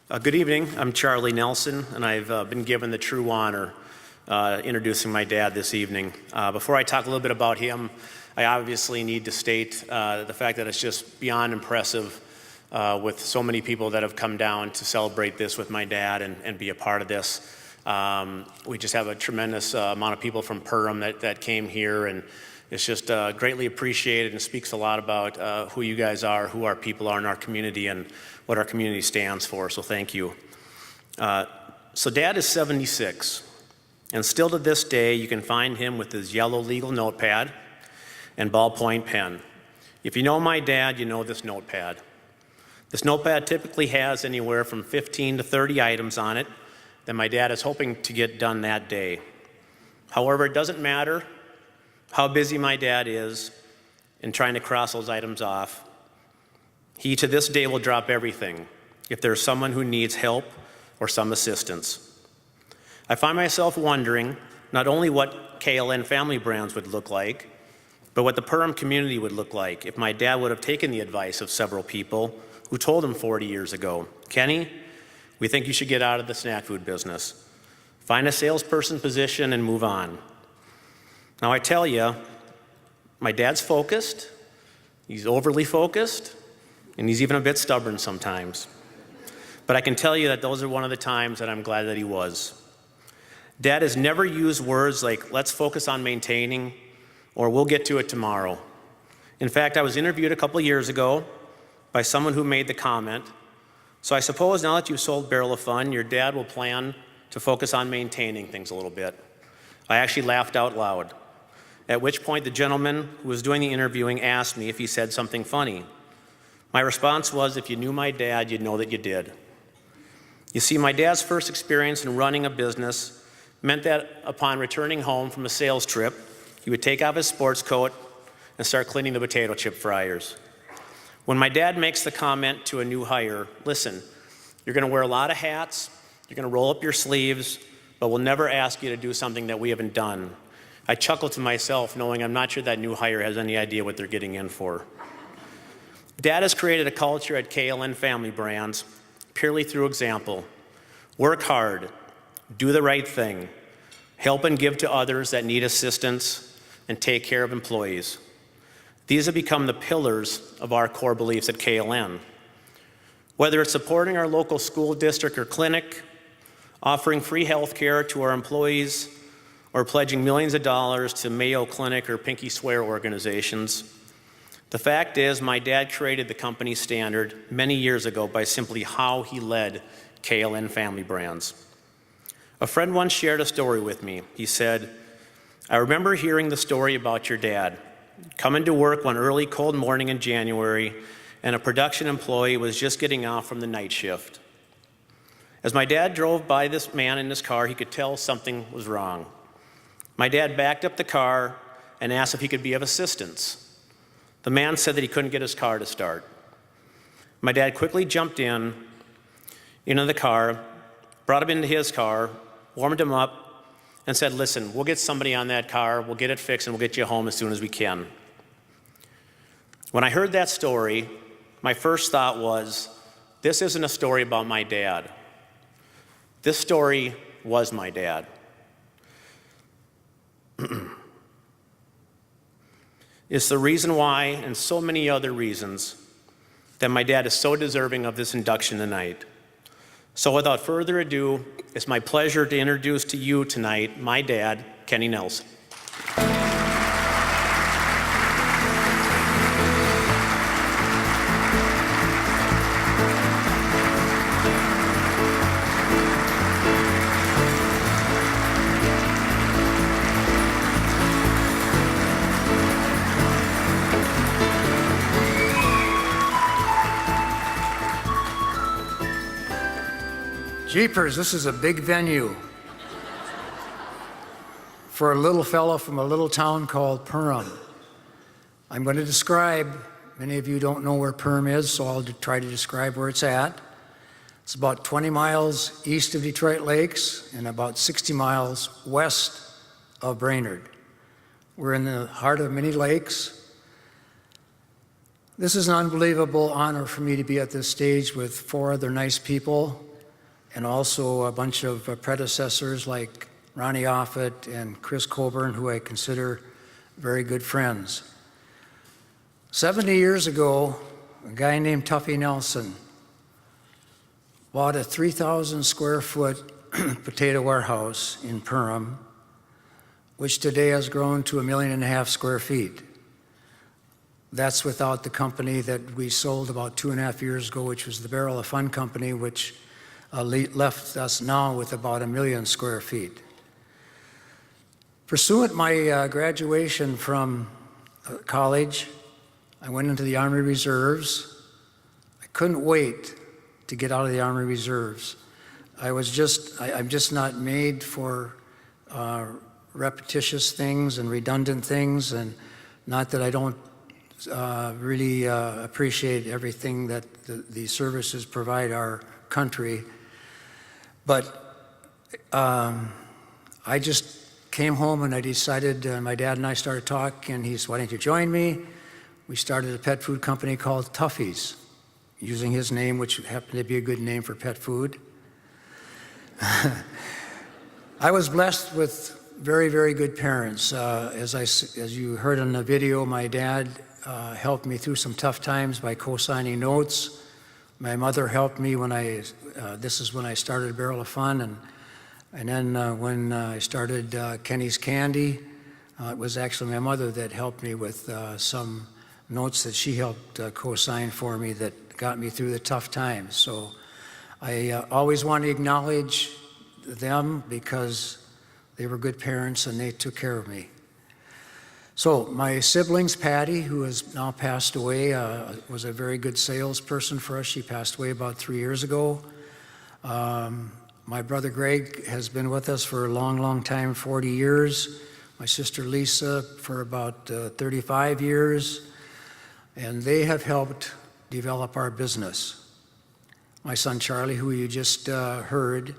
Good evening. I'm Charlie Nelson, and I've been given the true honor introducing my dad this evening. Before I talk a little bit about him, I obviously need to state the fact that it's just beyond impressive with so many people that have come down to celebrate this with my dad and be a part of this. We just have a tremendous amount of people from Perham that came here, and it's just greatly appreciated and speaks a lot about who you guys are, who our people are in our community, and what our community stands for, so thank you. So Dad is 76, and still to this day you can find him with his yellow legal notepad and ballpoint pen. If you know my dad, you know this notepad. This notepad typically has anywhere from 15 to 30 items on it that my dad is hoping to get done that day. However, it doesn't matter how busy my dad is in trying to cross those items off. He, to this day, will drop everything if there's someone who needs help or some assistance. I find myself wondering not only what KLN Family Brands would look like, but what the Perham community would look like if my dad would have taken the advice of several people who told him 40 years ago, "Kenny, we think you should get out of the snack food business. Find a salesperson position and move on." Now I tell you, my dad's focused, he's overly focused, and he's even a bit stubborn sometimes. But I can tell you that those are one of the times that I'm glad that he was. Dad has never used words like, "let's focus on maintaining," or "we'll get to it tomorrow." In fact, I was interviewed a couple years ago by someone who made the comment, "So I suppose now that you've sold Barrel of Fun, your dad will plan to focus on maintaining things a little bit." I actually laughed out loud, at which point the gentleman who was doing the interviewing asked me if he said something funny. My response was, if you knew my dad, you'd know that you did. You see, my dad's first experience in running a business meant that upon returning home from a sales trip, he would take off his sports coat and start cleaning the potato chip fryers. When my dad makes the comment to a new hire, "Listen, you're gonna wear a lot of hats, you're gonna roll up your sleeves, but we'll never ask you to do something that we haven't done," I chuckle to myself knowing I'm not sure that new hire has any idea what they're getting in for. Dad has created a culture at KLN Family Brands purely through example. Work hard, do the right thing, help and give to others that need assistance, and take care of employees. These have become the pillars of our core beliefs at KLN. Whether it's supporting our local school district or clinic, offering free health care to our employees, or pledging millions of dollars to Mayo Clinic or Pinky Swear organizations, the fact is, my dad created the company standard many years ago by simply how he led KLN Family Brands. A friend once shared a story with me. He said, "I remember hearing the story about your dad coming to work one early cold morning in January, and a production employee was just getting off from the night shift. As my dad drove by this man in his car, he could tell something was wrong. My dad backed up the car and asked if he could be of assistance. The man said that he couldn't get his car to start. My dad quickly jumped into the car, brought him into his car, warmed him up, and said, "Listen, we'll get somebody on that car, we'll get it fixed, and we'll get you home as soon as we can." When I heard that story, my first thought was, this isn't a story about my dad. This story was my dad. It's the reason why, and so many other reasons, that my dad is so deserving of this induction tonight. So without further ado, it's my pleasure to introduce to you tonight my dad, Kenny Nelson. Jeepers, this is a big venue for a little fellow from a little town called Perham. I'm going to describe, many of you don't know where Perham is, so I'll try to describe where it's at. It's about 20 miles east of Detroit Lakes and about 60 miles west of Brainerd. We're in the heart of many lakes. This is an unbelievable honor for me to be at this stage with four other nice people and also a bunch of predecessors like Ronnie Offit and Chris Coburn, who I consider very good friends. 70 years ago, a guy named Tuffy Nelson bought a 3,000 square foot potato warehouse in Perham, which today has grown to 1.5 million square feet. That's without the company that we sold about 2.5 years ago, which was the Barrel of Fun Company, which left us now with about 1 million square feet. Pursuant my graduation from college, I went into the Army Reserves. I couldn't wait to get out of the Army Reserves. I'm just not made for repetitious things and redundant things, and not that I don't really appreciate everything that the services provide our country. But I just came home and I decided, my dad and I started talking, and he said, "Why don't you join me?" We started a pet food company called Tuffy's, using his name, which happened to be a good name for pet food. I was blessed with very, very good parents. As you heard in the video, my dad helped me through some tough times by co-signing notes. My mother helped me when this is when I started Barrel of Fun, and then when I started Kenny's Candy, it was actually my mother that helped me with some notes that she helped co-sign for me that got me through the tough times. So I always want to acknowledge them because they were good parents and they took care of me. So my siblings, Patty, who has now passed away, was a very good salesperson for us. She passed away about 3 years ago. My brother Greg has been with us for a long, long time, 40 years. My sister Lisa for about 35 years. And they have helped develop our business. My son Charlie, who you just heard,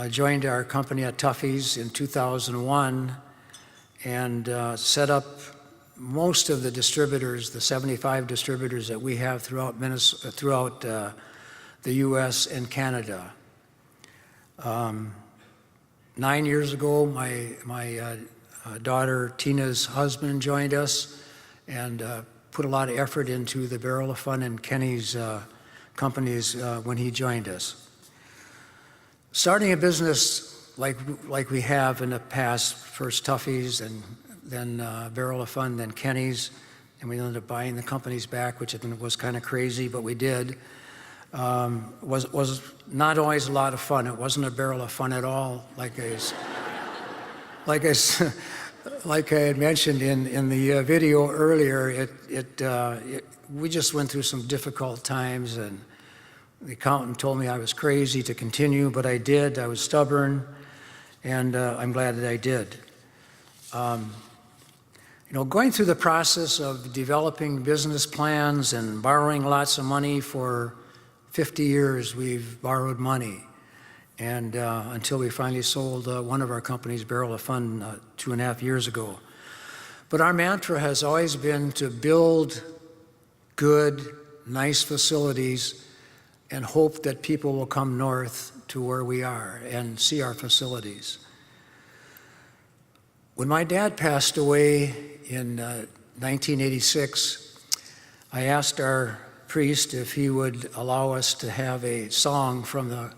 joined our company at Tuffy's in 2001 and set up most of the distributors, the 75 distributors that we have throughout the U.S. and Canada. 9 years ago, my daughter Tina's husband joined us and put a lot of effort into the Barrel of Fun and Kenny's companies when he joined us. Starting a business like we have in the past, first Tuffy's and then Barrel of Fun, then Kenny's, and we ended up buying the companies back, which I think was kind of crazy, but we did, was not always a lot of fun. It wasn't a barrel of fun at all, like I had mentioned in the video earlier. We just went through some difficult times, and the accountant told me I was crazy to continue, but I did. I was stubborn, and I'm glad that I did. Going through the process of developing business plans and borrowing lots of money for 50 years, we've borrowed money. And until we finally sold one of our companies, Barrel of Fun, 2.5 years ago. But our mantra has always been to build good, nice facilities and hope that people will come north to where we are and see our facilities. When my dad passed away in 1986, I asked our priest if he would allow us to have a song from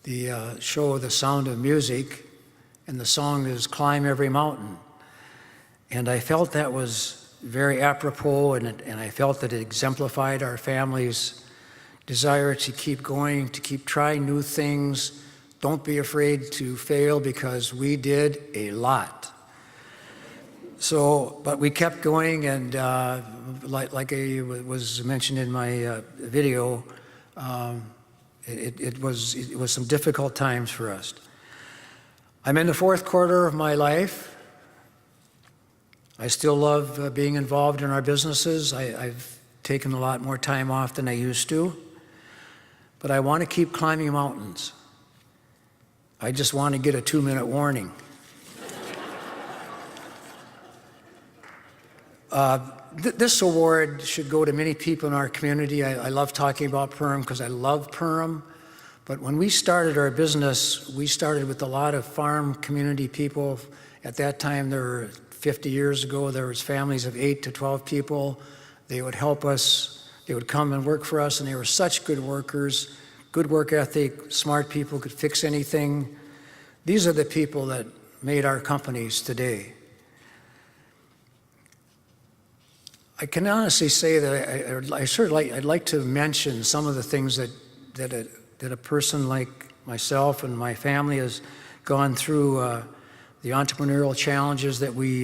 the show The Sound of Music, and the song is Climb Every Mountain. And I felt that was very apropos, and I felt that it exemplified our family's desire to keep going, to keep trying new things. Don't be afraid to fail, because we did a lot. So, but we kept going, and like I was mentioned in my video, it was some difficult times for us. I'm in the fourth quarter of my life. I still love being involved in our businesses. I've taken a lot more time off than I used to, but I want to keep climbing mountains. I just want to get a 2-minute warning. This award should go to many people in our community. I love talking about Perham because I love Perham, But when we started our business, we started with a lot of farm community people. At that time, there were 50 years ago, there was families of 8 to 12 people. They would help us. They would come and work for us, and they were such good workers, good work ethic, smart people, could fix anything. These are the people that made our companies today. I can honestly say that I'd like to mention some of the things that a person like myself and my family has gone through, the entrepreneurial challenges that we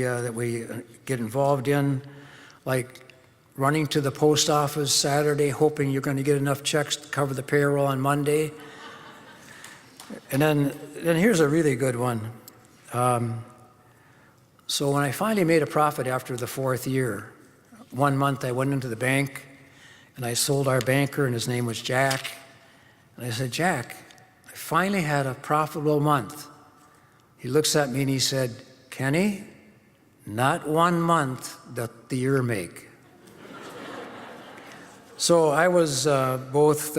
get involved in, like running to the post office Saturday hoping you're going to get enough checks to cover the payroll on Monday. And then here's a really good one. So when I finally made a profit after the 4th year, one month I went into the bank and I sold our banker, and his name was Jack. And I said, Jack, I finally had a profitable month. He looks at me and he said, Kenny, not 1 month doth the year make. So I was both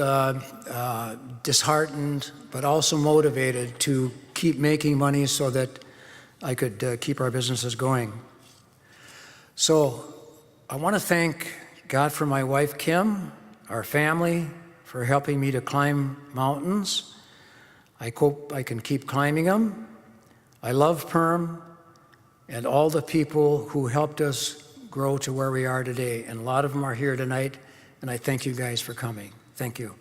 disheartened, but also motivated to keep making money so that I could keep our businesses going. So I want to thank God for my wife, Kim, our family, for helping me to climb mountains. I hope I can keep climbing them. I love Perm and all the people who helped us grow to where we are today. And a lot of them are here tonight, and I thank you guys for coming. Thank you.